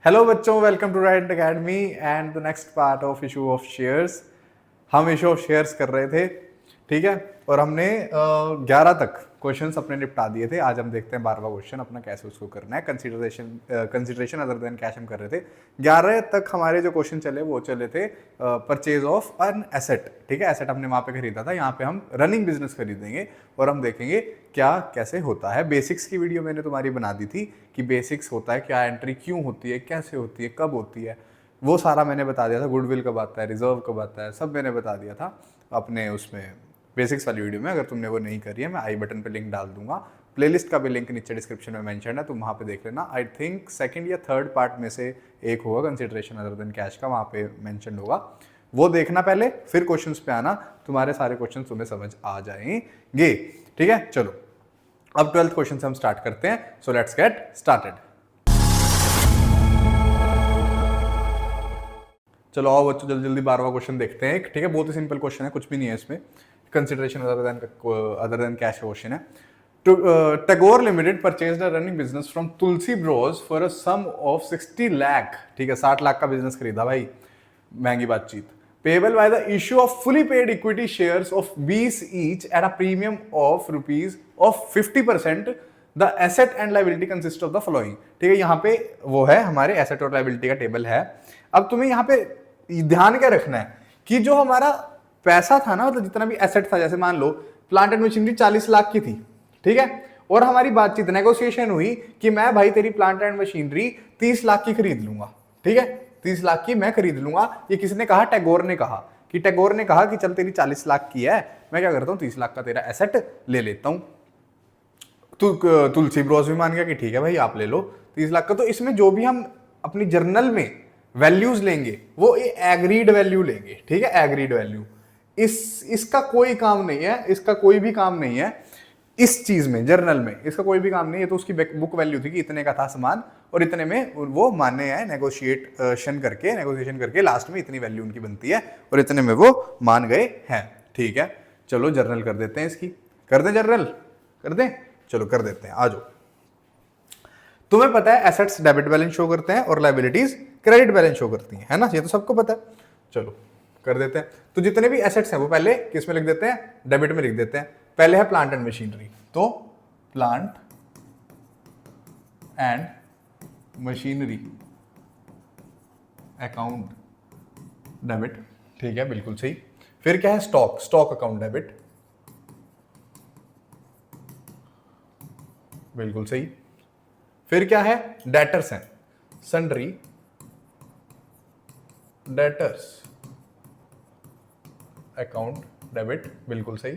Hello बच्चों, welcome to right academy and the next part of issue of shares. हम issue of shares कर रहे थे, ठीक है। और हमने 11 तक क्वेश्चंस अपने निपटा दिए थे। आज हम देखते हैं 12वां क्वेश्चन अपना कैसे उसको करना है। कंसिडरेशन अदर देन कैश हम कर रहे थे। 11 तक हमारे जो क्वेश्चन चले वो चले थे परचेज ऑफ एन एसेट, ठीक है। एसेट हमने वहाँ पे खरीदा था, यहाँ पे हम रनिंग बिजनेस खरीदेंगे और हम देखेंगे क्या कैसे होता है। बेसिक्स की वीडियो मैंने तुम्हारी बना दी थी कि बेसिक्स होता है क्या, एंट्री क्यों होती है, कैसे होती है, कब होती है, वो सारा मैंने बता दिया था। गुडविल कब आता है, रिजर्व कब आता है, सब मैंने बता दिया था अपने उसमें बेसिक्स वाली वीडियो में। अगर तुमने वो नहीं करी है, मैं आई बटन पे लिंक डाल दूंगा। प्लेलिस्ट का भी लिंक नीचे डिस्क्रिप्शन में मेंशन है, तुम वहाँ पे देख लेना। आई थिंक सेकंड या थर्ड पार्ट में से एक होगा कंसिडरेशन अदर देन कैश का, वहाँ पे मेंशन होगा। वो देखना पहले, फिर क्वेश्चंस पे आना, तुम्हारे सारे क्वेश्चन तुम्हें समझ आ जाएंगे, ठीक है। चलो अब 12th क्वेश्चन से हम स्टार्ट करते हैं। So let's get started. चलो आओ बच्चों, जल्दी जल्दी 12वां क्वेश्चन देखते हैं। ठीक है, बहुत ही सिंपल क्वेश्चन है, कुछ भी नहीं है इसमें। Consideration other than cash question है। Tagore limited purchased a running business from Tulsi bros for a sum of 60 lakh. ठीक है, 60 लाख का बिजनेस खरीदा भाई, महंगी बातचीत। Payable by the issue of fully paid equity shares of 20 each at a premium of rupees of 50%। The asset and liability consist of the following. ठीक है, यहाँ पे वो है हमारे एसेट और लाइबिलिटी का टेबल है। अब तुम्हें यहाँ पे ध्यान क्या रखना है कि जो हमारा पैसा था ना, मतलब जितना भी एसेट था, जैसे मान लो प्लांट एंड मशीनरी 40 लाख की थी, ठीक है, और हमारी बातचीत नेगोशिएशन हुई कि मैं भाई तेरी प्लांट एंड मशीनरी 30 लाख की खरीद लूंगा, ठीक है, 30 लाख की मैं खरीद लूंगा। ये किसने कहा? टैगोर ने कहा कि टैगोर ने कहा कि चल तेरी 40 लाख की है, मैं क्या करता हूँ 30 लाख का तेरा एसेट ले लेता हूँ। तुलसी ब्रोस भी मान गया कि ठीक है भाई आप ले लो 30 लाख का। तो इसमें जो भी हम अपनी जर्नल में वैल्यूज लेंगे वो एग्रीड वैल्यू लेंगे, ठीक है, एग्रीड वैल्यू। इसका कोई काम नहीं है, इसका कोई भी काम नहीं है इस चीज में, जर्नल में इसका कोई भी काम नहीं है। तो उसकी बुक वैल्यू थी कि इतने का था सामान और इतने में वो माने हैं, नेगोशिएशन करके लास्ट में इतनी वैल्यू उनकी बनती है और इतने में वो मान गए हैं, ठीक है। चलो जर्नल कर देते हैं इसकी, कर दें जर्नल, कर दें, चलो कर देते हैं, आ जाओ। तुम्हें पता है एसेट्स डेबिट बैलेंस शो करते हैं और लायबिलिटीज क्रेडिट बैलेंस शो करती हैं, है ना, ये तो सबको पता है। चलो कर देते हैं। तो जितने भी एसेट्स हैं वो पहले किस में लिख देते हैं? डेबिट में लिख देते हैं। पहले है प्लांट एंड मशीनरी, तो plant and machinery account debit, ठीक है, बिल्कुल सही। फिर क्या है? स्टॉक अकाउंट डेबिट, बिल्कुल सही। फिर क्या है? डेटर्स हैं, सन्ड्री डेटर्स अकाउंट डेबिट, बिल्कुल सही,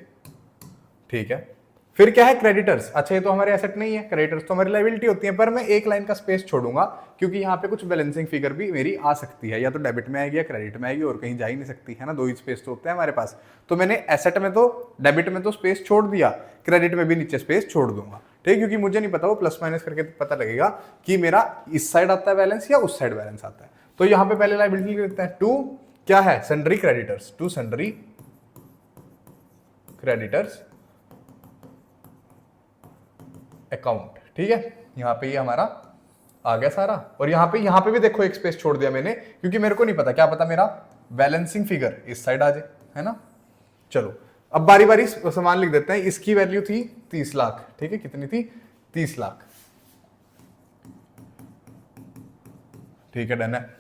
ठीक है। फिर क्या है? क्रेडिटर्स। अच्छा ये तो हमारे एसेट नहीं है, क्रेडिटर्स तो हमारी लायबिलिटी होती है, पर मैं एक लाइन का स्पेस छोड़ूंगा क्योंकि यहाँ पे कुछ बैलेंसिंग फिगर भी मेरी आ सकती है, या तो डेबिट में आएगी या क्रेडिट में आएगी, और कहीं जा ही नहीं सकती है ना, दो ही स्पेस तो होते हैं हमारे पास। तो मैंने एसेट में तो डेबिट में तो स्पेस छोड़ दिया, क्रेडिट में भी नीचे स्पेस छोड़ दूंगा, ठीक, क्योंकि मुझे नहीं पता, वो प्लस माइनस करके पता लगेगा कि मेरा इस साइड आता है बैलेंस या उस साइड बैलेंस आता है। तो यहाँ पे पहले लायबिलिटी लिख देते हैं, टू क्या है? Sundry creditors, to sundry creditors account, ठीक है। यहां पे ये हमारा आ गया सारा, और यहां पे भी देखो एक स्पेस छोड़ दिया मैंने, क्योंकि मेरे को नहीं पता, क्या पता मेरा बैलेंसिंग फिगर इस साइड आ जाए, है ना। चलो अब बारी बारी सामान लिख देते हैं। इसकी वैल्यू थी 30 लाख, ठीक है, कितनी थी? 30 लाख, ठीक है, डन है।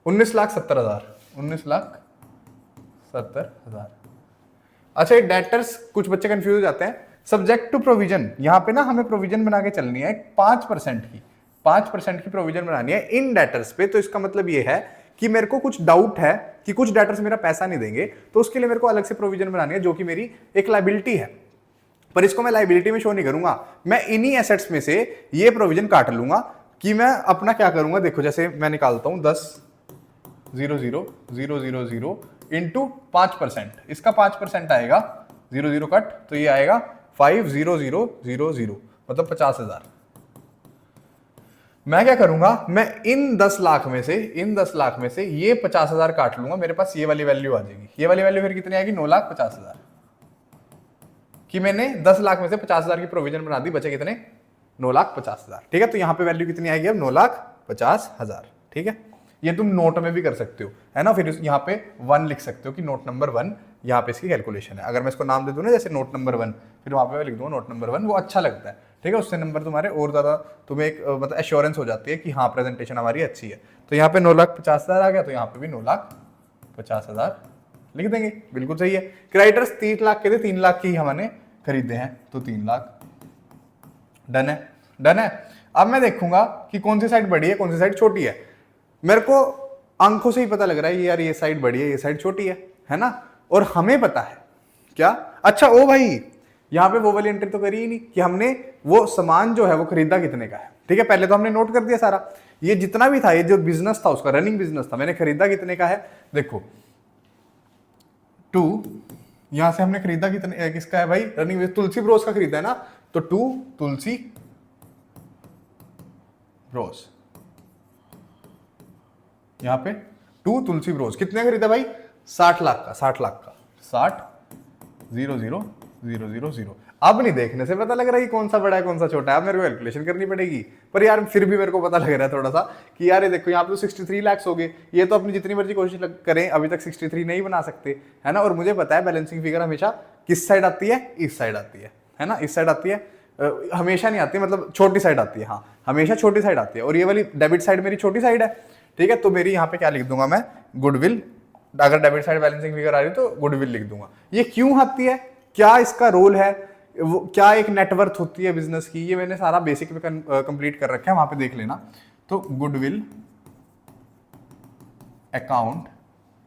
19,70,000, 19,70,000। अच्छा, ये डेटर्स कुछ बच्चे कंफ्यूज हो जाते हैं। सब्जेक्ट टू प्रोविजन, यहां पे ना हमें प्रोविजन बना के चलनी है 5% की, 5% की प्रोविजन बनानी है इन डेटर्स पे। तो इसका मतलब ये है कि मेरे को कुछ डाउट है कि कुछ डेटर्स मेरा पैसा नहीं देंगे, तो उसके लिए मेरे को अलग से प्रोविजन बनानी है, जो कि मेरी एक लायबिलिटी है, पर इसको मैं लायबिलिटी में शो नहीं करूंगा। मैं इन्हीं एसेट्स में से ये प्रोविजन काट लूंगा कि मैं अपना क्या करूंगा। देखो जैसे मैं निकालता हूं 10,000,000 इंटू 5%, इसका 5% आएगा, 0 कट, तो ये आएगा 5,0,0,0,0, मतलब 50,000। मैं क्या करूंगा? मैं इन 10 लाख में से ये 50,000 काट लूंगा, मेरे पास ये वाली वैल्यू आ जाएगी। ये वाली वैल्यू फिर कितनी आएगी? 9,50,000 कि मैंने 10 लाख में से 50,000 की प्रोविजन बना दी, बचे कितने? 9,50,000, ठीक है। तो यहां पे वैल्यू कितनी आएगी अब? 9,50,000, ठीक है, ये तुम नोट में भी कर सकते हो, है ना। फिर यहाँ पे 1 लिख सकते हो कि नोट नंबर 1 यहाँ पे इसकी कैलकुलेशन है। अगर मैं इसको नाम दे दूँ ना जैसे नोट नंबर 1, फिर वहाँ पे मैं लिख दूंगा नोट नंबर 1, वो अच्छा लगता है, ठीक है। उससे नंबर तुम्हारे और ज़्यादा तुम्हें एक मतलब एश्योरेंस हो जाती है कि हाँ प्रेजेंटेशन हमारी अच्छी है। तो यहाँ पे 9,50,000 आ गया, तो यहाँ पे भी 9,50,000 लिख देंगे, बिल्कुल सही है। क्रेडिटर्स 3 लाख के थे, 3 लाख की ही हमने खरीदे हैं, तो 3 लाख डन है, डन है। अब मैं देखूंगा कि कौन सी साइड बड़ी है कौन सी साइड छोटी है। मेरे को आंखों से ही पता लग रहा है यार ये साइड बड़ी है ये साइड छोटी है ना। और हमें पता है क्या, अच्छा ओ भाई यहाँ पे वो वाली एंट्री तो करी ही नहीं कि हमने वो सामान जो है वो खरीदा कितने का है, ठीक है। पहले तो हमने नोट कर दिया सारा, ये जितना भी था, ये जो बिजनेस था उसका रनिंग बिजनेस था, मैंने खरीदा कितने का है। देखो 2 यहां से हमने खरीदा कितने किसका है भाई, रनिंग तुलसी ब्रोस का खरीदा है ना, तो 2 तुलसी ब्रोस, यहां पे 2 तुलसी ब्रोस कितने खरीदा भाई, 60 लाख का, 60 लाख का, 60,000,000। अब नहीं देखने से पता लग रहा है कि कौन सा बड़ा है कौन सा छोटा है, अब मेरे को कैलकुलेशन करनी पड़ेगी। पर यार फिर भी मेरे को पता लग रहा है थोड़ा सा कि यार ये देखो यहाँ पे तो 63 लाख हो गए, ये तो अपनी जितनी मर्जी कोशिश करें अभी तक 63 नहीं बना सकते, है ना। और मुझे पता है बैलेंसिंग फिगर हमेशा किस साइड आती है, इस साइड आती है ना, इस साइड आती है, हमेशा नहीं आती, मतलब छोटी साइड आती है, हाँ हमेशा छोटी साइड आती है। और ये वाली डेबिट साइड मेरी छोटी साइड है, ठीक है। तो मेरी यहाँ पे क्या लिख दूंगा मैं, गुडविल, अगर डेबिट साइड बैलेंसिंग फिगर आ रही है तो गुडविल लिख दूंगा। ये क्यों आती है, क्या इसका रोल है, वो क्या एक नेटवर्थ होती है बिजनेस की, ये मैंने सारा बेसिक पे कंप्लीट कर रखा है, वहां पे देख लेना। तो गुडविल अकाउंट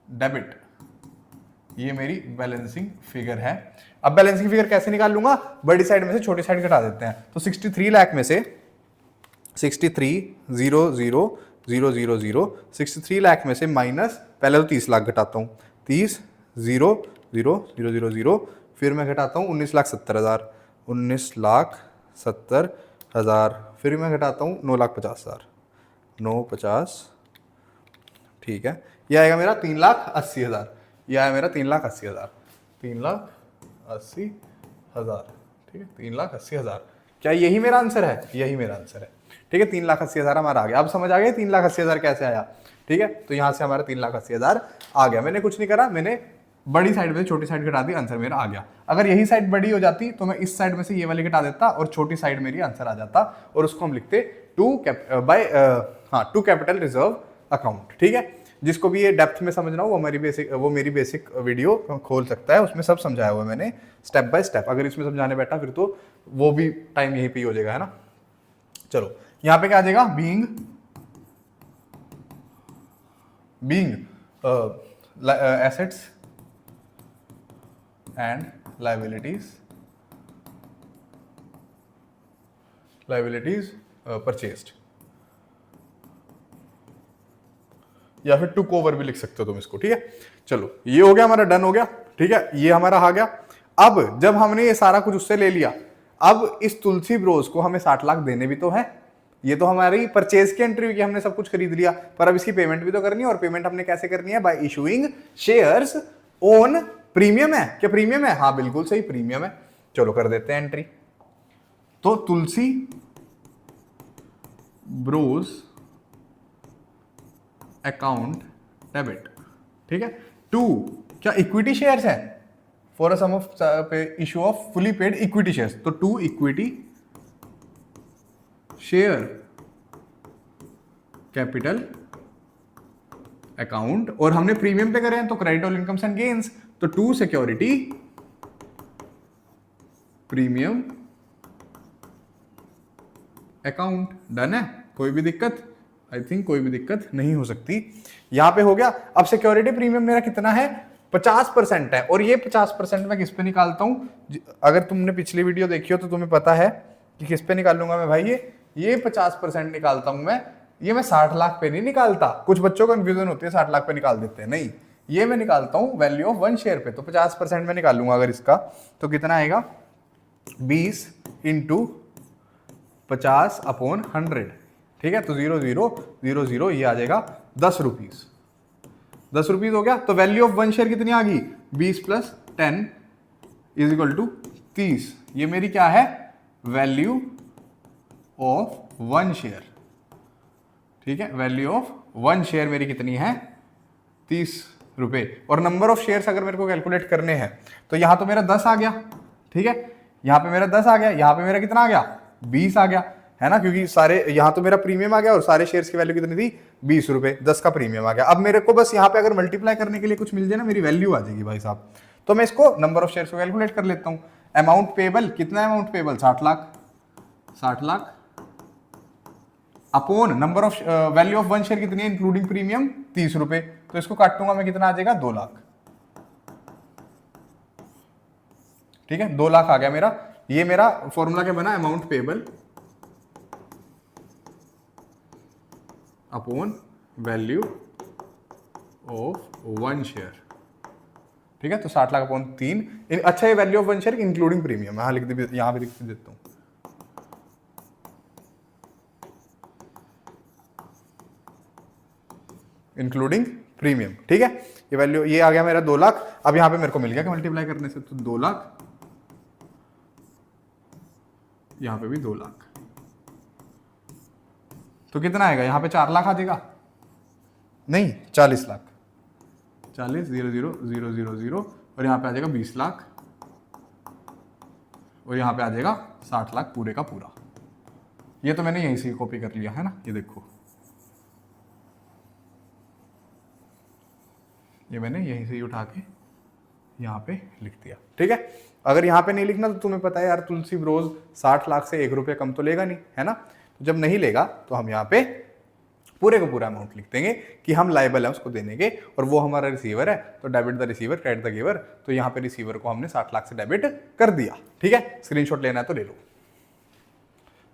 डेबिट, ये मेरी बैलेंसिंग फिगर है। अब बैलेंसिंग फिगर कैसे निकाल लूंगा, बड़ी साइड में से छोटी साइड घटा देते हैं। तो 63 लाख में से 63 लाख में से माइनस, पहले तो 30 लाख घटाता हूँ, 30,000,000, फिर मैं घटाता हूँ 19,70,000, 19,70,000, फिर मैं घटाता हूँ 9,50,000, 950, ठीक है। यह आएगा मेरा 3,80,000, यह आया मेरा 3,80,000, 3,80,000, ठीक है, 3,80,000। क्या यही मेरा आंसर है, यही मेरा आंसर है, ठीक है। 3,80,000 हमारा आ गया। अब समझ आ गया 3,80,000 कैसे आया, ठीक है। तो यहां से हमारा 3,80,000 आ गया। मैंने कुछ नहीं करा, मैंने बड़ी साइड में छोटी साइड घटा दी, आंसर मेरा आ गया। अगर यही साइड बड़ी हो जाती तो मैं इस साइड में से ये वाली घटा देता और छोटी साइड मेरी आंसर आ जाता, और उसको हम लिखते टू कैपिटल रिजर्व अकाउंट, ठीक है। जिसको भी ये डेप्थ में समझना हो वो मेरी बेसिक वीडियो खोल सकता है, उसमें सब समझाया हुआ है मैंने स्टेप बाय स्टेप। अगर इसमें समझाने बैठा फिर तो वो भी टाइम यहीं पे ही हो जाएगा, है ना। चलो यहां पे क्या आ जाएगा, being assets and liabilities purchased, या फिर टुक ओवर भी लिख सकते हो तुम इसको, ठीक है। चलो ये हो गया हमारा, डन हो गया, ठीक है, ये हमारा आ गया। अब जब हमने ये सारा कुछ उससे ले लिया, अब इस तुलसी ब्रोस को हमें 60 लाख देने भी तो है। ये तो हमारी परचेज की एंट्री हुई, हमने सब कुछ खरीद लिया, पर अब इसकी पेमेंट भी तो करनी है। और पेमेंट हमने कैसे करनी है, bye issuing shares on premium है। क्या प्रीमियम है, हाँ बिल्कुल सही प्रीमियम है। चलो कर देते हैं एंट्री। तो तुलसी ब्रोस अकाउंट डेबिट, ठीक है। 2 क्या इक्विटी शेयर्स है, for a sum of issue of fully paid equity shares, तो 2 इक्विटी शेयर कैपिटल अकाउंट, और हमने प्रीमियम पे करे हैं तो credit all incomes and gains, तो 2 सिक्योरिटी प्रीमियम अकाउंट, डन है। कोई भी दिक्कत, आई थिंक कोई भी दिक्कत नहीं हो सकती। यहां पे हो गया। अब सिक्योरिटी प्रीमियम मेरा कितना है, 50% है, और ये 50% मैं किस पे निकालता हूं, अगर तुमने पिछली वीडियो देखी हो तो तुम्हें पता है कि किस पे निकालूंगा मैं भाई, ये 50% निकालता हूं मैं, ये मैं 60 लाख पे नहीं निकालता। कुछ बच्चों को कंफ्यूजन होती है, 60 लाख पे निकाल देते हैं, नहीं, ये मैं निकालता हूं वैल्यू ऑफ 1 शेयर पे। तो 50% में निकालूंगा अगर इसका, तो कितना आएगा, 20 × 50/100, ठीक है। तो 0,000 ये आ जाएगा 10 रुपीज, 10 रुपीज हो गया। तो वैल्यू ऑफ 1 शेयर कितनी आ गई, 20 + 10 = 30। ये मेरी क्या है, वैल्यू ऑफ 1 शेयर, ठीक है, वैल्यू ऑफ 1 शेयर मेरी कितनी है 30 रुपए। और नंबर ऑफ शेयर्स अगर मेरे को कैलकुलेट करने हैं तो यहाँ तो मेरा 10 आ गया, ठीक है, यहाँ पे मेरा 10 आ गया, यहाँ पे मेरा कितना आ गया 20 आ गया, है ना, क्योंकि सारे यहाँ तो मेरा प्रीमियम आ गया और सारे शेयर्स की वैल्यू कितनी थी 20 रुपए, 10 का प्रीमियम आ गया। अब मेरे को बस यहाँ पे अगर मल्टीप्लाई करने के लिए कुछ मिल जाए ना, मेरी वैल्यू आ जाएगी भाई साहब। तो मैं इसको नंबर ऑफ शेयर्स को कैलकुलेट कर लेता हूँ। अमाउंट पेबल, कितना amount payable 60 lakh, 60 lakh upon number of value of 1 share कितनी है इंक्लूडिंग प्रीमियम 30 रुपए, तो इसको काटूंगा मैं, कितना आ जाएगा 2 लाख, ठीक है, 2 लाख आ गया मेरा। ये मेरा फॉर्मूला क्या बना, amount payable upon value of 1 share, ठीक है, तो 60 लाख अपॉन 3। अच्छा, ये value of 1 share including premium, हाँ लिख यहां भी लिख देता हूं, इंक्लूडिंग प्रीमियम, ठीक है। ये वैल्यू ये आ गया मेरा 2 लाख। अब यहां पे मेरे को मिल गया कि मल्टीप्लाई करने से, तो 2 लाख, यहां पे भी 2 लाख, तो कितना आएगा यहाँ पे 4 लाख आ जाएगा, नहीं 40 लाख, 40 0 0 0 0 0, और यहाँ पे आ जाएगा 20 लाख, और यहाँ पे आ जाएगा 60 लाख पूरे का पूरा। ये तो मैंने यहीं से कॉपी कर लिया है ना, ये देखो, ये मैंने यहीं से ही उठा के यहाँ पे लिख दिया, ठीक है। अगर यहाँ पे नहीं लिखना तो तुम्हें पता है यार, तुलसी रोज 60 लाख से 1 रुपया कम तो लेगा नहीं, है ना। तो जब नहीं लेगा तो हम यहाँ पे पूरे का पूरा अमाउंट लिख देंगे कि हम लायबल है उसको देने के, और वो हमारा रिसीवर है, तो debit the receiver credit the giver. तो यहाँ पे रिसीवर को हमने 60 लाख से डेबिट कर दिया, ठीक है। स्क्रीनशॉट लेना है तो ले लो।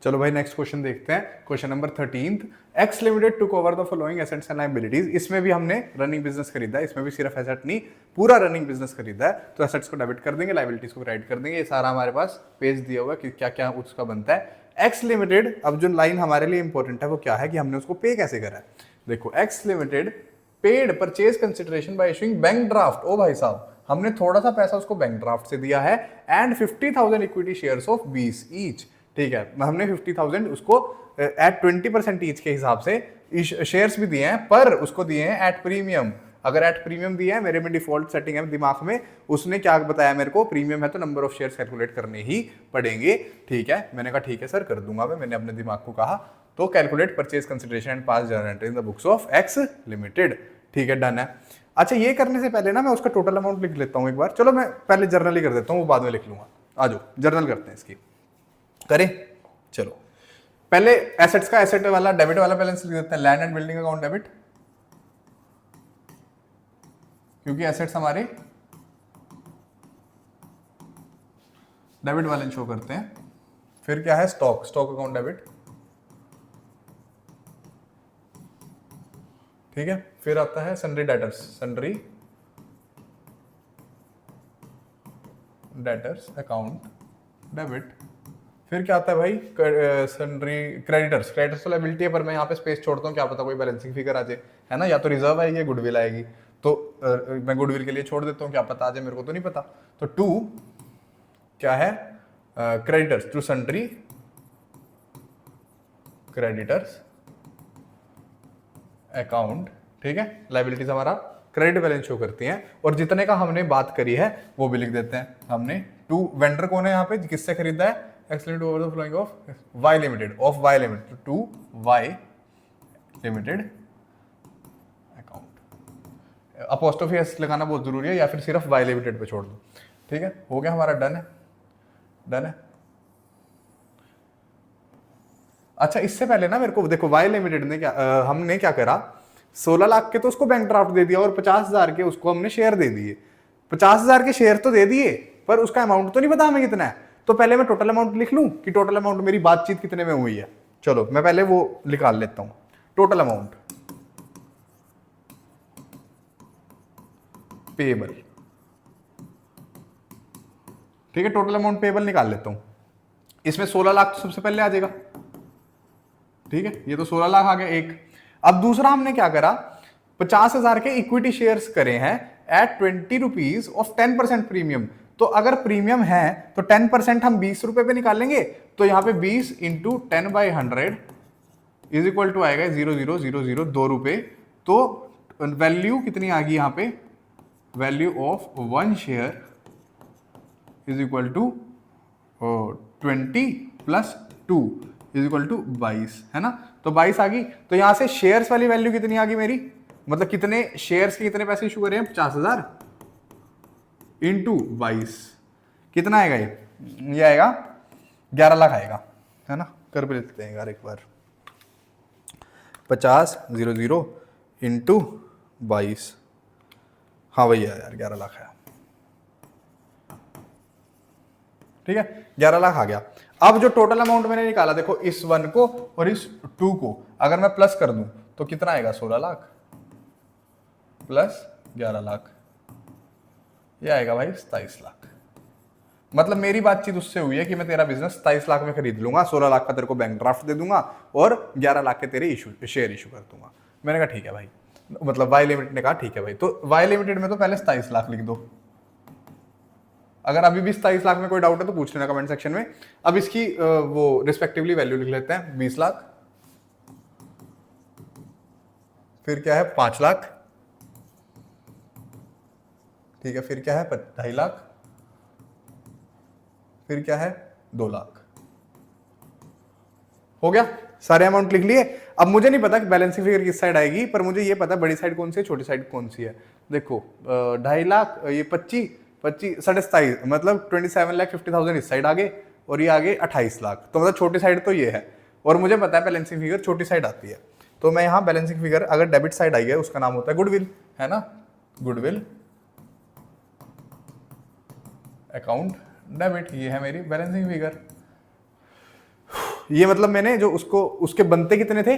चलो भाई नेक्स्ट क्वेश्चन देखते हैं, question number 13। X limited to cover the following assets and liabilities. इसमें भी हमने रनिंग बिजनेस खरीदा है, इसमें भी सिर्फ एसेट नहीं पूरा रनिंग बिजनेस खरीदा है, तो एसेट्स को डेबिट कर देंगे, लायबिलिटीज को क्रेडिट कर देंगे। ये सारा हमारे पास पेज दिया हुआ है कि क्या क्या उसका बनता है। एक्स लिमिटेड, अब जो लाइन हमारे लिए इंपॉर्टेंट है वो क्या है कि हमने उसको पे कैसे करा है। देखो, X limited paid purchase consideration by issuing bank draft. ओ भाई साहब, हमने थोड़ा सा पैसा उसको बैंक ड्राफ्ट से दिया है, and 50,000 equity shares of 20 each, ठीक है। हमने 50,000 उसको एट 20% ईच के हिसाब से शेयर्स भी दिए हैं, पर उसको दिए हैं एट प्रीमियम। अगर एट प्रीमियम दिया है, मेरे में डिफॉल्ट सेटिंग है दिमाग में, उसने क्या बताया मेरे को, प्रीमियम है तो नंबर ऑफ शेयर्स कैलकुलेट करने ही पड़ेंगे, ठीक है। मैंने कहा ठीक है सर कर दूंगा मैंने अपने दिमाग को कहा। तो calculate purchase consideration and pass journal entry in the books of x limited, ठीक है, डन है। अच्छा, ये करने से पहले ना मैं उसका टोटल अमाउंट लिख लेता हूँ एक बार। चलो मैं पहले जर्नल ही कर देता हूँ, वो बाद में लिख लूंगा। आ जाओ जर्नल करते हैं इसकी, करें। चलो पहले एसेट्स का एसेट वाला डेबिट वाला बैलेंस लिख देते हैं, land and building account debit, क्योंकि एसेट्स हमारे डेबिट बैलेंस शो करते हैं। फिर क्या है, स्टॉक, स्टॉक अकाउंट डेबिट, ठीक है। फिर आता है sundry debtors, sundry debtors account debit. फिर क्या आता है भाई, सन्ड्री क्रेडिटर्स, क्रेडिटर्स तो लायबिलिटी है, पर मैं यहाँ पे स्पेस छोड़ता हूँ, क्या पता कोई बैलेंसिंग फिगर आ जाए, है ना, या तो रिजर्व आएगी या गुडविल आएगी, तो मैं गुडविल के लिए छोड़ देता हूँ, क्या पता आ जाए, मेरे को तो नहीं पता। तो 2 क्या है, creditors, to sundry creditors account, ठीक है। लायबिलिटीज हमारा क्रेडिट बैलेंस शो करती हैं, और जितने का हमने बात करी है वो भी लिख देते हैं हमने। 2 वेंडर कौन है यहाँ पे, किससे खरीदा है, X limited over the flowing of Y limited, of Y limited, to Y limited account. Apostrophe S लगाना बहुत जरूरी है, या फिर सिर्फ वाई लिमिटेड पे छोड़ दो, ठीक है। हो गया हमारा, डन है, डन है। अच्छा, इससे पहले ना मेरे को देखो, वाई लिमिटेड ने क्या हमने क्या करा, 16 लाख के तो उसको बैंक ड्राफ्ट दे दिया, और 50,000 के उसको हमने शेयर दे दिए। 50,000 के शेयर तो दे दिए, पर उसका अमाउंट तो नहीं पता हमें कितना है। तो पहले मैं टोटल अमाउंट लिख लूं कि टोटल अमाउंट मेरी बातचीत कितने में हुई है। चलो मैं पहले वो निकाल लेता हूं, टोटल अमाउंट पेएबल, ठीक है, टोटल अमाउंट पेएबल निकाल लेता हूं। इसमें 16 लाख तो सबसे पहले आ जाएगा, ठीक है, ये तो 16 लाख आ गया एक। अब दूसरा हमने क्या करा, 50,000 के इक्विटी शेयर्स करे हैं एट 20 रुपीज ऑफ 10% प्रीमियम। तो अगर प्रीमियम है तो 10% हम 20 रुपए पे निकालेंगे, तो यहां पे 20 इंटू 10/100 इज इक्वल टू आएगा 0,000 2 रुपए। तो वैल्यू कितनी आ गई यहाँ पे, value of 1 share is equal to 20 plus 2 is equal to 22, है ना। तो 22 आ गई। तो यहां से शेयर्स वाली वैल्यू कितनी आ गई मेरी, मतलब कितने शेयर्स के कितने पैसे इशू करें, 50,000 इंटू 22, कितना आएगा ये आएगा 11 लाख आएगा, है ना। कर भी लेते हैं यार एक बार, 50,000 इंटू 22, हाँ वही है यार 11 लाख है, ठीक है 11 लाख आ गया। अब जो टोटल अमाउंट मैंने निकाला देखो, इस 1 को और इस 2 को अगर मैं प्लस कर दूं तो कितना आएगा, 16 लाख प्लस 11 लाख, ये आएगा भाई 27 लाख। मतलब मेरी बातचीत उससे हुई है कि मैं तेरा बिजनेस 27 लाख में खरीद लूंगा, 16 लाख का तेरे को बैंक ड्राफ्ट दे दूंगा और 11 लाख के तेरे शेयर इशू कर दूंगा। मैंने कहा ठीक है भाई, मतलब वाई लिमिटेड ने कहा ठीक है भाई। तो वाई लिमिटेड में तो पहले 27 लाख लिख दो। अगर अभी भी 27 लाख में कोई डाउट है तो पूछ लेना कमेंट सेक्शन में। अब इसकी वो रिस्पेक्टिवली वैल्यू लिख लेते हैं, 20 लाख, फिर क्या है 5 लाख, ठीक है, फिर क्या है 2.5 लाख, फिर क्या है 2 लाख। हो गया, सारे अमाउंट लिख लिए। अब मुझे नहीं पता कि बैलेंसिंग फिगर किस साइड आएगी, पर मुझे ये पता है बड़ी साइड कौन सी है, छोटी साइड कौन सी है। देखो 2.5 लाख, ये 25 27, मतलब 27,50,000 इस साइड आगे और ये आगे 28 लाख। तो मतलब छोटी साइड तो ये है, और मुझे पता है बैलेंसिंग फिगर छोटी साइड आती है। तो मैं यहाँ बैलेंसिंग फिगर अगर डेबिट साइड आई है उसका नाम होता है गुडविल, है ना, गुडविल अकाउंट डेबिट, ये है मेरी बैलेंसिंग फिगर। ये मतलब मैंने जो उसको, उसके बनते कितने थे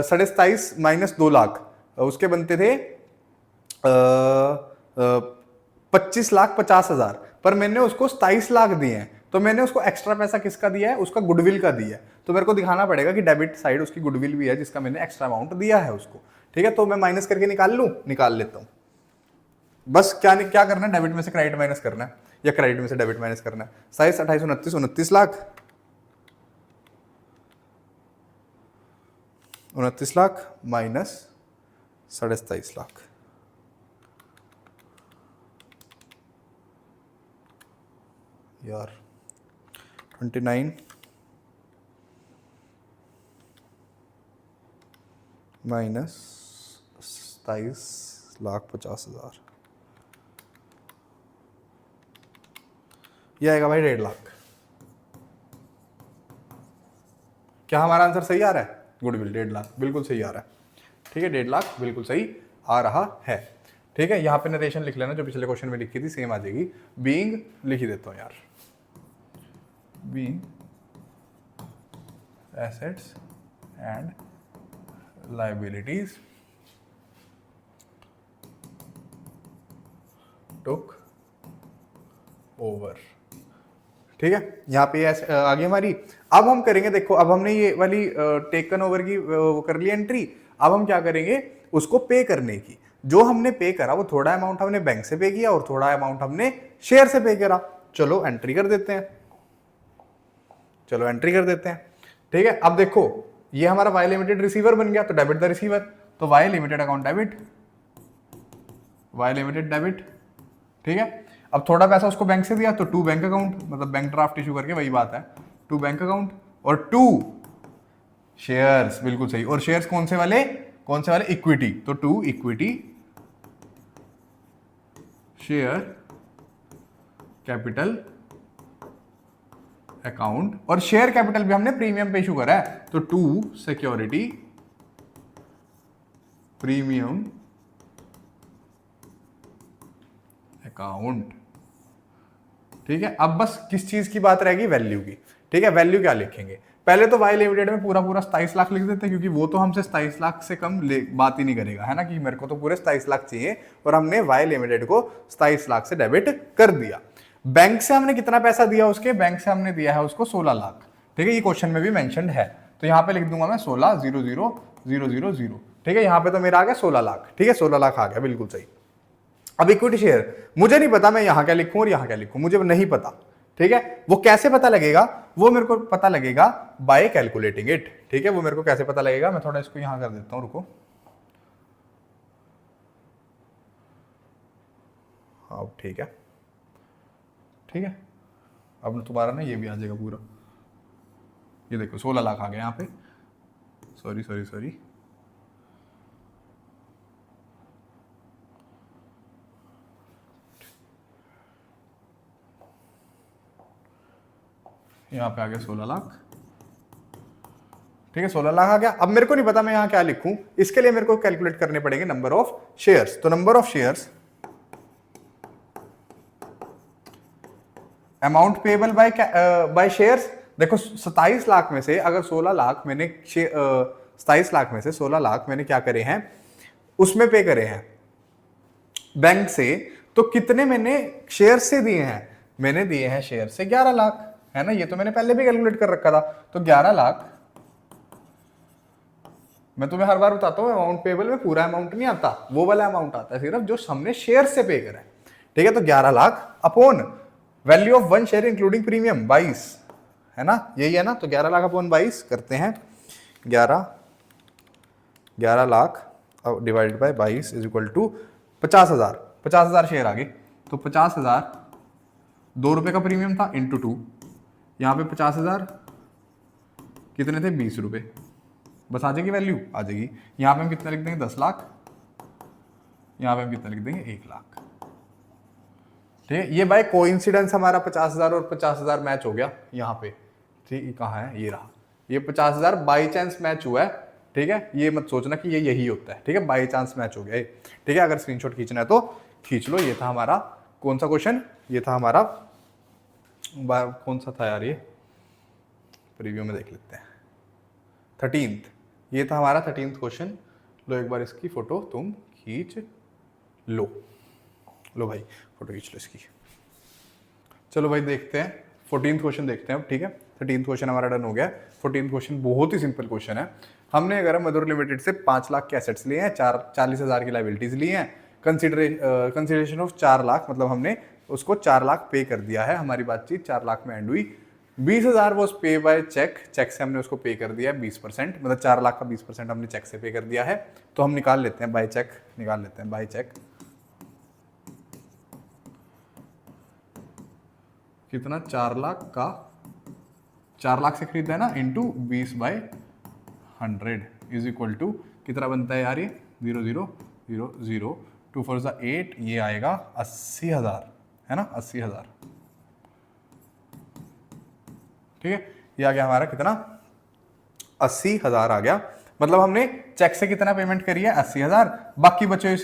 27.5 माइनस 2 लाख, उसके बनते थे 25,50,000, पर मैंने उसको 27 लाख दिए हैं। तो मैंने उसको एक्स्ट्रा पैसा किसका दिया है, उसका गुडविल का दिया है। तो मेरे को दिखाना पड़ेगा कि डेबिट साइड उसकी गुडविल भी है जिसका मैंने एक्स्ट्रा अमाउंट दिया है उसको, ठीक है। तो मैं माइनस करके निकाल लूं, निकाल लेता हूं। बस क्या करना है, डेबिट में से क्रेडिट माइनस करना है या क्रेडिट में से डेबिट माइनस करना है। 27, 28, 29, 29 लाख, 29 लाख माइनस 27.5 लाख, यार 29 माइनस 27,50,000, ये आएगा भाई 1.5 लाख। क्या हमारा आंसर सही आ रहा है, गुडविल 1.5 लाख बिल्कुल सही आ रहा है, ठीक है 1.5 लाख बिल्कुल सही आ रहा है, ठीक है। यहाँ पे नरेशन लिख लेना जो पिछले क्वेश्चन में लिखी थी, सेम आ जाएगी। बीइंग लिख ही देता हूँ यार, being assets and liabilities took over, ठीक है। यहाँ पे आगे हमारी, अब हम करेंगे, देखो अब हमने ये वाली टेकन ओवर की वो कर ली एंट्री। अब हम क्या करेंगे, उसको पे करने की। जो हमने पे करा वो थोड़ा अमाउंट हमने बैंक से पे किया और थोड़ा अमाउंट हमने शेयर से पे करा। चलो एंट्री कर देते हैं, चलो एंट्री कर देते हैं, ठीक है। अब देखो ये हमारा वाई लिमिटेड रिसीवर बन गया, तो डेबिट द रिसीवर, तो Y limited account debit, Y limited debit, ठीक है। अब थोड़ा पैसा उसको बैंक से दिया तो 2 बैंक अकाउंट, मतलब बैंक ड्राफ्ट इशू करके, वही बात है 2 बैंक अकाउंट, और 2 शेयर्स, बिल्कुल सही। और शेयर्स कौन से वाले इक्विटी, तो 2 इक्विटी शेयर कैपिटल अकाउंट, और शेयर कैपिटल भी हमने प्रीमियम पे इशू करा है, तो 2 सिक्योरिटी प्रीमियम अकाउंट, ठीक है। अब बस किस चीज की बात रहेगी, वैल्यू की, ठीक है। वैल्यू क्या लिखेंगे, पहले तो वाई लिमिटेड में पूरा 27 लाख लिख देते हैं, क्योंकि वो तो हमसे 27 लाख से कम बात ही नहीं करेगा, है ना, कि मेरे को तो पूरे 27 लाख चाहिए, और हमने वाई लिमिटेड को 27 लाख से डेबिट कर दिया। बैंक से हमने कितना पैसा दिया, उसके बैंक से हमने दिया है उसको 16 लाख, ठीक है। ये क्वेश्चन में भी मेंशन्ड है, तो यहाँ पे लिख दूंगा मैं 16,000,000, ठीक है। यहाँ पे तो मेरा आ गया 16 लाख, ठीक है, 16 लाख आ गया, बिल्कुल सही। अब इक्विटी शेयर मुझे नहीं पता मैं यहाँ क्या लिखूं और यहाँ क्या लिखूं, मुझे नहीं पता, ठीक है, वो कैसे पता लगेगा, वो मेरे को पता लगेगा बाय कैलकुलेटिंग इट। ठीक है, वो मेरे को कैसे पता लगेगा, मैं थोड़ा इसको यहां कर देता हूं, रुको। हाँ ठीक है, ठीक है, अब तुम्हारा ना ये भी आ जाएगा पूरा। ये देखो 16 लाख आ गया यहाँ पे, सॉरी सॉरी सॉरी, यहाँ पे आ गया 16 लाख। ठीक है, 16 लाख आ गया। अब मेरे को नहीं पता मैं यहाँ क्या लिखूं, इसके लिए मेरे को कैलकुलेट करने पड़ेंगे नंबर ऑफ शेयर्स। तो number of shares, amount payable by shares. देखो 27 लाख में से अगर 16 लाख मैंने 27 लाख में से 16 लाख मैंने क्या करे हैं, उसमें पे करे हैं बैंक से, तो कितने मैंने शेयर से दिए हैं, मैंने दिए हैं शेयर से 11 लाख, है ना। ये तो मैंने पहले भी कैलकुलेट कर रखा था। तो 11 लाख, मैं तुम्हें हर बार बताता हूँ अमाउंट पेबल में पूरा अमाउंट नहीं आता, वो वाला अमाउंट आता है सिर्फ जो हमने शेयर से पे करा है। ठीक है, तो 11 lakh upon value of one share including premium 22, है ना, यही है ना। तो 11 लाख अपॉन 22 करते हैं, 11 लाख divided by 22 is equal to 50,000। 50,000 share आ गए, तो 50,000 ₹2 का प्रीमियम था इंटू 2, यहाँ पे 50,000 कितने थे, 20 रुपए, बस आ जाएगी वैल्यू, आ जाएगी। यहाँ पे हम कितना लिख देंगे, 10 लाख, यहाँ पे हम कितना लिख देंगे, 1 लाख। ठीक है, ये बाय कोइंसिडेंस हमारा 50,000 और 50,000 मैच हो गया यहाँ पे। ठीक है, कहाँ है, ये रहा, ये 50,000 बाई चांस मैच हुआ है। ठीक है, ये मत सोचना कि ये यही होता है। ठीक है, बाई चांस मैच हो गया ये। ठीक है, अगर स्क्रीनशॉट खींचना है तो खींच लो। ये था हमारा कौन सा क्वेश्चन, ये था हमारा कौन सा था यार, ये प्रीव्यू में देख लेते हैं, 13th, ये था हमारा 13th क्वेश्चन। लो एक बार इसकी फोटो तुम खींच लो, लो भाई फोटो खींच लो इसकी। चलो भाई देखते हैं 14th क्वेश्चन देखते हैं अब। ठीक है, 13th क्वेश्चन हमारा डन हो गया। 14th क्वेश्चन बहुत ही सिंपल क्वेश्चन है। हमने अगर मधुर लिमिटेड से 5 लाख के एसेट्स लिए हैं, 40,000 की लाइबिलिटीज ली हैं, कंसिडरेशन ऑफ 4 लाख, मतलब हमने उसको 4 लाख पे कर दिया है। हमारी बातचीत 4 लाख में एंड हुई। 20,000 वॉज पे बाय चेक, चेक से हमने उसको पे कर दिया है 20%, मतलब 4 लाख का 20% हमने चेक से पे कर दिया है। तो हम निकाल लेते हैं बाय चेक, निकाल लेते हैं बाय चेक, कितना, 4 लाख का, 4 लाख से खरीदा है ना, इंटू 20/100 इज इक्वल टू कितना बनता है यार, ये 0,0,0,0, 2 4 8, ये आएगा 80,000, है ना, 80,000। ठीक है, ये आ गया हमारा कितना, 80,000 आ गया। मतलब हमने चेक से कितना पेमेंट करी है, 80,000, बाकी बचे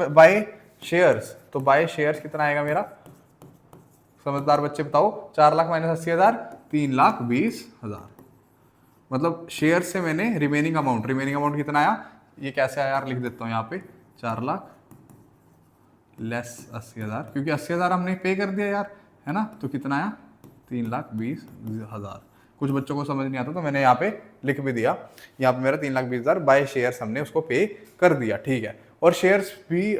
बाय शेयर्स। तो बाय शेयर्स कितना आएगा मेरा, समझदार बच्चे बताओ, 4 लाख माइनस 80,000, 3,20,000। मतलब शेयर से मैंने रिमेनिंग अमाउंट कितना आया, ये कैसे आया यार, लिख देता हूँ यहाँ पे, 4 लाख लेस 80,000, क्योंकि 80,000 हमने पे कर दिया यार, है ना। तो कितना आया, 3,20,000। कुछ बच्चों को समझ नहीं आता तो मैंने यहाँ पे लिख भी दिया, यहाँ पे मेरा 3,20,000 बाय शेयर्स हमने उसको पे कर दिया। ठीक है, और शेयर्स भी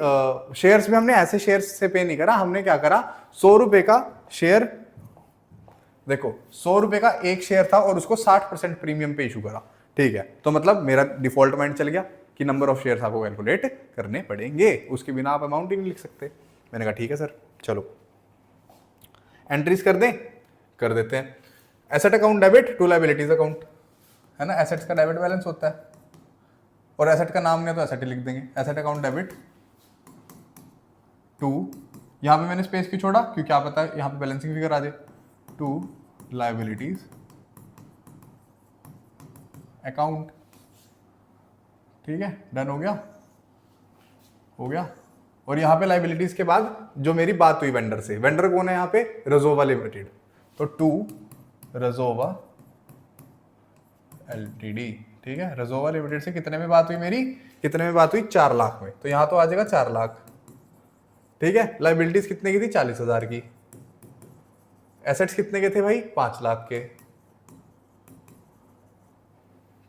हमने ऐसे शेयर्स से पे नहीं करा, हमने क्या करा, 100 रुपए का शेयर, देखो 100 रुपए का एक शेयर था और उसको 60% प्रीमियम पे इशू करा। ठीक है, तो मतलब मेरा डिफॉल्ट माइंड चल गया कि नंबर ऑफ शेयर्स आपको कैलकुलेट करने पड़ेंगे, उसके बिना आप अमाउंट ही नहीं लिख सकते। मैंने कहा ठीक है सर, चलो एंट्रीज कर दें, कर देते हैं। Asset account debit to liabilities account, है ना, एसेट्स का डेबिट बैलेंस होता है, और एसेट का नाम नहीं है तो एसेट ही लिख देंगे, एसेट अकाउंट डेबिट टू, यहाँ पे मैंने स्पेस क्यों छोड़ा, क्योंकि क्या पता है यहाँ पे बैलेंसिंग फिगर आ जाए, टू लायबिलिटीज अकाउंट। ठीक है, डन हो गया, हो गया। और यहाँ पे लायबिलिटीज के बाद जो मेरी बात हुई वेंडर से, वेंडर कौन है यहाँ पे, रजोवा लिमिटेड, तो टू रजोवा एलटीडी। ठीक है, रजोवा लिमिटेड से कितने में बात हुई मेरी, कितने में बात हुई, 4 लाख में, तो यहाँ तो आ जाएगा 4 लाख। ठीक है, लायबिलिटीज कितने की थी, 40,000 की, एसेट्स कितने के थे भाई, 5 लाख के।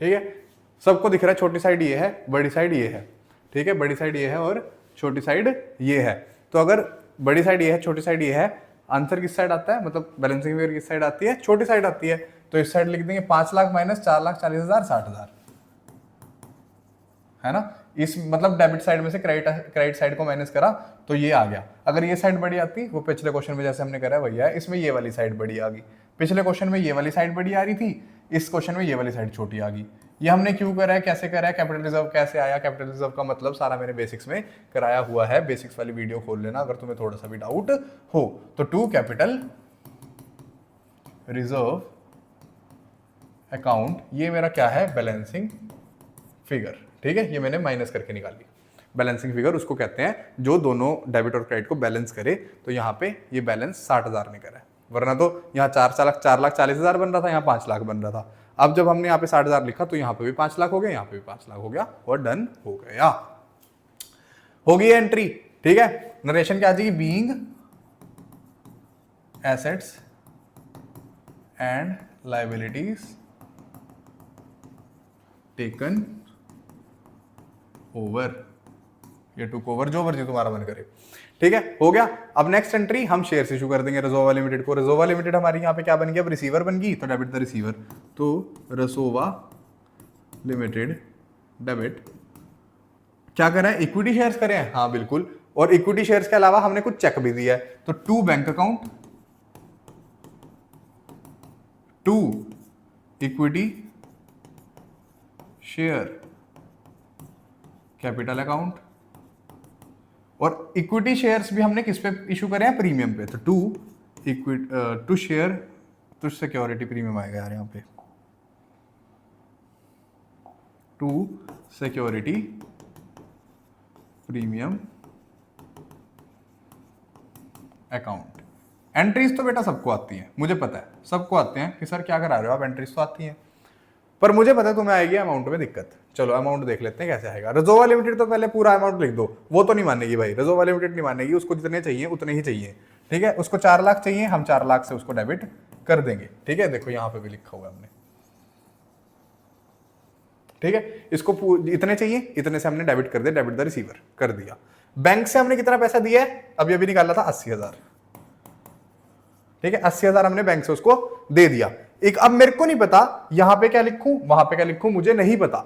ठीक है, सबको दिख रहा है, छोटी साइड ये है, बड़ी साइड ये है। ठीक है, बड़ी साइड ये है और छोटी साइड ये है। तो अगर बड़ी साइड ये है, छोटी साइड ये है, आंसर किस साइड आता है, मतलब बैलेंसिंग फिगर किस साइड आती है, छोटी साइड आती है। तो इस साइड लिख देंगे 5 लाख माइनस 4,40,000 60,000, है ना। इस मतलब डेबिट साइड में से क्रेडिट साइड को माइनस करा तो ये आ गया। अगर ये साइड बड़ी आती, वो पिछले क्वेश्चन में जैसे हमने करा भैया, इसमें ये वाली साइड बड़ी आ गई, पिछले क्वेश्चन में ये वाली साइड बड़ी आ रही थी, इस क्वेश्चन में ये वाली साइड छोटी आ गई। ये हमने क्यों करा है, कैसे करा है, कैपिटल रिजर्व कैसे आया, कैपिटल रिजर्व का मतलब सारा मैंने बेसिक्स में कराया हुआ है, बेसिक्स वाली वीडियो खोल लेना अगर तुम्हें थोड़ा सा भी डाउट हो तो। टू कैपिटल रिजर्व अकाउंट, ये मेरा क्या है, बैलेंसिंग फिगर, ठीक है, ये मैंने माइनस करके निकाली। बैलेंसिंग फिगर उसको कहते हैं जो दोनों डेबिट और क्रेडिट को बैलेंस करे। तो यहाँ पे ये बैलेंस 60,000 ने करा है, वरना तो यहाँ 4,40,000 बन रहा था, यहाँ 5 लाख बन रहा था। अब जब हमने यहाँ पे 60,000 लिखा तो यहाँ पे भी 5 लाख हो गया, यहाँ पे भी 5 लाख हो गया और डन हो गया, होगी एंट्री, ठीक है। नरेशन क्या आ जाएगी, being assets and liabilities taken over, ये टुक ओवर, जो मर्जी तुम्हारा मन करे, ठीक है, हो गया। अब नेक्स्ट एंट्री हम शेयर्स इशू कर देंगे रसोवा लिमिटेड को। रसोवा लिमिटेड हमारी यहाँ पे क्या बन गया, अब रिसीवर बन गई, तो डेबिट द रिसीवर, तो रसोवा लिमिटेड डेबिट, क्या करें, इक्विटी शेयर्स करें, हाँ बिल्कुल। और इक्विटी शेयर्स के अलावा हमने कुछ चेक भी दिया है, तो to bank account, to equity share capital account, और इक्विटी शेयर्स भी हमने किस पे इशू करे हैं, प्रीमियम पे, तो to share to security premium आएगा यार यहाँ पे, to security premium account. Entries तो बेटा सबको आती हैं, मुझे पता है सबको आते हैं कि सर क्या करा रहे हो आप, एंट्रीज तो आती हैं, पर मुझे पता है तुम्हें आएगी अमाउंट में दिक्कत। चलो अमाउंट देख लेते हैं कैसे आएगा। रसोवा लिमिटेड तो पहले पूरा अमाउंट लिख दो, वो तो नहीं मानेगी भाई, रसोवा लिमिटेड नहीं मानेगी, उसको जितने चाहिए उतने ही चाहिए, ठीक है। उसको 4 लाख चाहिए, हम 4 लाख से उसको डेबिट कर देंगे, ठीक है। देखो यहाँ पे भी लिखा हुआ है हमने, ठीक है, इसको इतने चाहिए, इतने से हमने डेबिट कर दिया, डेबिट द रिसीवर कर दिया। बैंक से हमने कितना पैसा दिया है, अब ये भी निकाला था 80,000, ठीक है, 80,000 हमने बैंक से उसको दे दिया। एक अब मेरे को नहीं पता यहां पे क्या लिखूं, वहां पे क्या लिखूं, मुझे नहीं पता।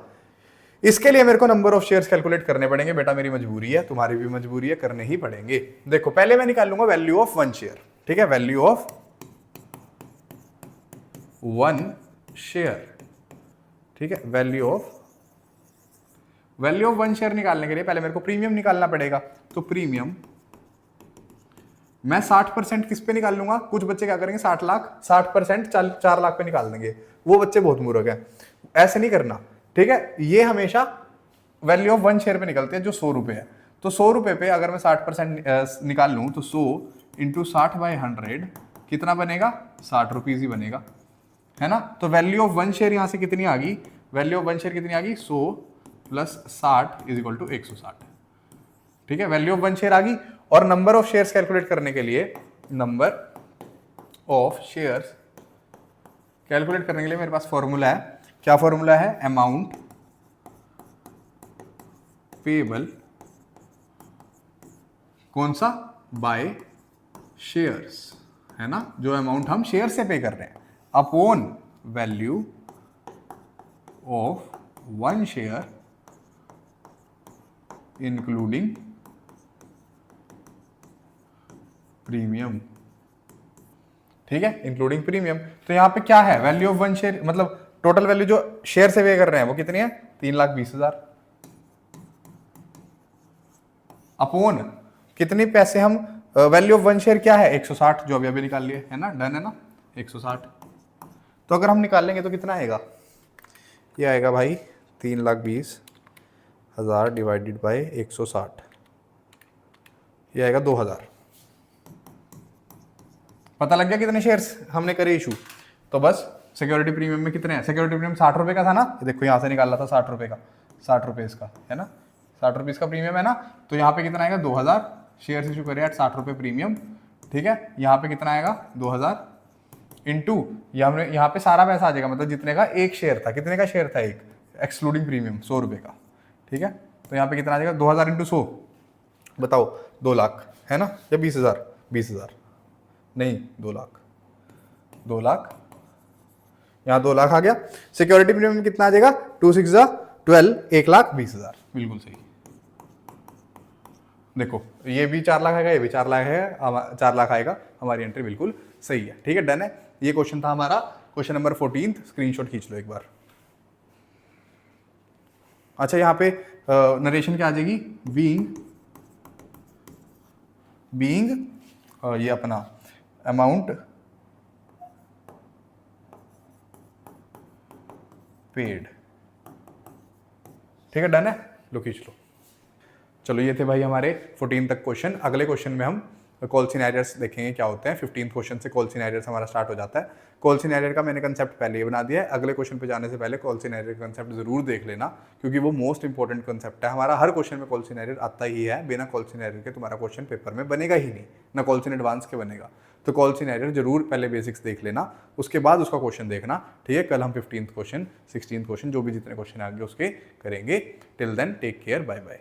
इसके लिए मेरे को नंबर ऑफ शेयर्स कैलकुलेट करने पड़ेंगे, बेटा मेरी मजबूरी है, तुम्हारी भी मजबूरी है, करने ही पड़ेंगे। देखो पहले मैं निकाल लूंगा वैल्यू ऑफ 1 शेयर, ठीक है, वैल्यू ऑफ 1 शेयर, ठीक है, वैल्यू ऑफ 1 शेयर निकालने के लिए पहले मेरे को प्रीमियम निकालना पड़ेगा। तो प्रीमियम मैं 60% किस पे निकाल लूंगा, कुछ बच्चे क्या करेंगे 60% 4 लाख पे निकाल देंगे, वो बच्चे बहुत मूर्ख हैं, ऐसे नहीं करना, ठीक है। ये हमेशा वैल्यू ऑफ 1 शेयर पे निकलते हैं जो 100 रुपए है। तो 100 रुपए पे अगर मैं 60% निकाल लूं तो 100 इंटू 60/100 कितना बनेगा, 60 रुपीज ही बनेगा, है ना। तो वैल्यू ऑफ 1 शेयर यहां से कितनी आ गई, वैल्यू ऑफ 1 शेयर कितनी आ गई, 100 प्लस 60 इज इक्वल टू 160, ठीक है, वैल्यू ऑफ 1 शेयर आ गई। और नंबर ऑफ शेयर्स कैलकुलेट करने के लिए, नंबर ऑफ शेयर्स कैलकुलेट करने के लिए मेरे पास फॉर्मूला है, क्या फॉर्मूला है, अमाउंट पेबल, कौन सा, बाय शेयर्स, है ना, जो अमाउंट हम शेयर से पे कर रहे हैं, upon value of 1 share including premium, ठीक है, इंक्लूडिंग प्रीमियम। तो यहां पे क्या है, वैल्यू ऑफ 1 शेयर, मतलब टोटल वैल्यू जो शेयर से पे कर रहे हैं वो कितनी है, 3,20,000, अपॉन कितने पैसे हम, वैल्यू ऑफ 1 शेयर क्या है 160, जो अभी निकाल लिए, है ना, डन है ना, 160। तो अगर हम निकालेंगे तो कितना आएगा, ये आएगा भाई 3,20,000 डिवाइडेड बाय 160, ये आएगा 2,000। पता लग गया कितने शेयर्स हमने करे इशू। तो बस सिक्योरिटी प्रीमियम में कितने हैं, सिक्योरिटी प्रीमियम 60 रुपए का था ना, देखो यहाँ से निकाला था 60 रुपए का, 60 रुपए इसका, है ना, 60 रुपीज का प्रीमियम है ना। तो यहाँ पे कितना आएगा 2,000 शेयर्स इशू करे एट 60 रुपए प्रीमियम, ठीक है। यहाँ पे कितना आएगा 2,000 इंटू यहाँ पे सारा पैसा आ जाएगा, मतलब जितने का एक शेयर था, कितने का शेयर था एक, एक्सक्लूडिंग प्रीमियम 100 रुपए का, ठीक है। तो यहाँ पे कितना आ जाएगा 2,000 इंटू 100, बताओ 2 लाख, है ना, या 20,000, नहीं 2 लाख, 2 लाख, यहाँ 2 लाख आ गया। सिक्योरिटी प्रीमियम कितना आ जाएगा, 2 6 12, 1,20,000, बिल्कुल सही। देखो ये भी 4 लाख आएगा, ये भी 4 लाख है, 4 लाख आएगा, हमारी एंट्री बिल्कुल सही है। ठीक है, डन है। ये क्वेश्चन था हमारा क्वेश्चन नंबर 14, स्क्रीनशॉट खींच लो एक बार। अच्छा यहाँ पे नरेशन क्या आ जाएगी, बीइंग ये अपना अमाउंट पेड। ठीक है, डन है, लो खींच लो। चलो ये थे भाई हमारे 14 तक क्वेश्चन। अगले क्वेश्चन में हम कॉल सिनेरियर्स देखेंगे क्या होते हैं। 15 क्वेश्चन से कॉल सिनेरियर्स हमारा स्टार्ट हो जाता है। कॉल सिनेरियर का मैंने कंसेप्ट पहले ही बना दिया है। अगले क्वेश्चन पे जाने से पहले कॉल सिनेरियर का कंसेप्ट जरूर देख लेना, क्योंकि वो मोस्ट इंपॉर्टेंट कंसेप्ट है। हमारा हर क्वेश्चन में कॉल सिनेरियर आता ही है, बिना कॉल सिनेरियर के तुम्हारा क्वेश्चन पेपर में बनेगा ही नहीं, ना कॉल सिन एडवांस के बनेगा। तो कॉल सिनेरियर जरूर पहले बेसिक्स देख लेना, उसके बाद उसका क्वेश्चन देखना। ठीक है, कल हम 15th क्वेश्चन, 16th क्वेश्चन, जो भी जितने क्वेश्चन आगे उसके करेंगे। Till then take care, bye bye.